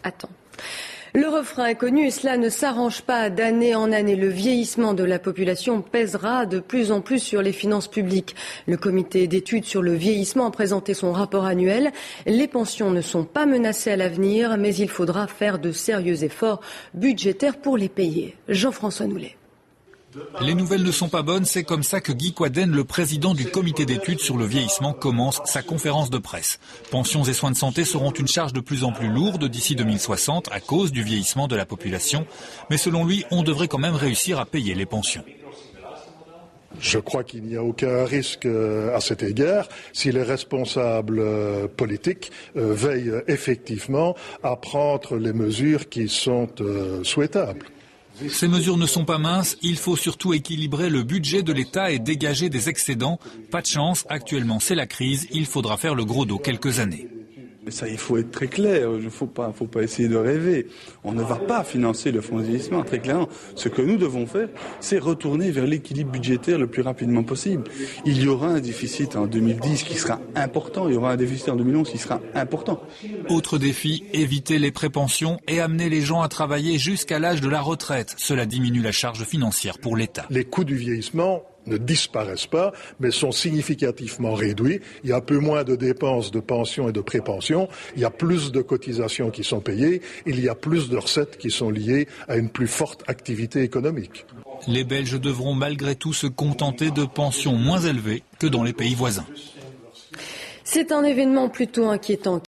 attend. Le refrain est connu et cela ne s'arrange pas d'année en année. Le vieillissement de la population pèsera de plus en plus sur les finances publiques. Le comité d'études sur le vieillissement a présenté son rapport annuel. Les pensions ne sont pas menacées à l'avenir, mais il faudra faire de sérieux efforts budgétaires pour les payer. Jean-François Noulet. Les nouvelles ne sont pas bonnes, c'est comme ça que Guy Quaden, le président du comité d'études sur le vieillissement, commence sa conférence de presse. Pensions et soins de santé seront une charge de plus en plus lourde d'ici 2060 à cause du vieillissement de la population. Mais selon lui, on devrait quand même réussir à payer les pensions. Je crois qu'il n'y a aucun risque à cet égard si les responsables politiques veillent effectivement à prendre les mesures qui sont souhaitables. Ces mesures ne sont pas minces, il faut surtout équilibrer le budget de l'État et dégager des excédents. Pas de chance, actuellement c'est la crise, il faudra faire le gros dos quelques années. Ça, il faut être très clair, il ne faut pas essayer de rêver. On ne va pas financer le fonds de vieillissement, très clairement. Ce que nous devons faire, c'est retourner vers l'équilibre budgétaire le plus rapidement possible. Il y aura un déficit en 2010 qui sera important, il y aura un déficit en 2011 qui sera important. Autre défi, éviter les prépensions et amener les gens à travailler jusqu'à l'âge de la retraite. Cela diminue la charge financière pour l'État. Les coûts du vieillissement ne disparaissent pas, mais sont significativement réduits. Il y a un peu moins de dépenses de pension et de prépension. Il y a plus de cotisations qui sont payées. Il y a plus de recettes qui sont liées à une plus forte activité économique. Les Belges devront malgré tout se contenter de pensions moins élevées que dans les pays voisins. C'est un événement plutôt inquiétant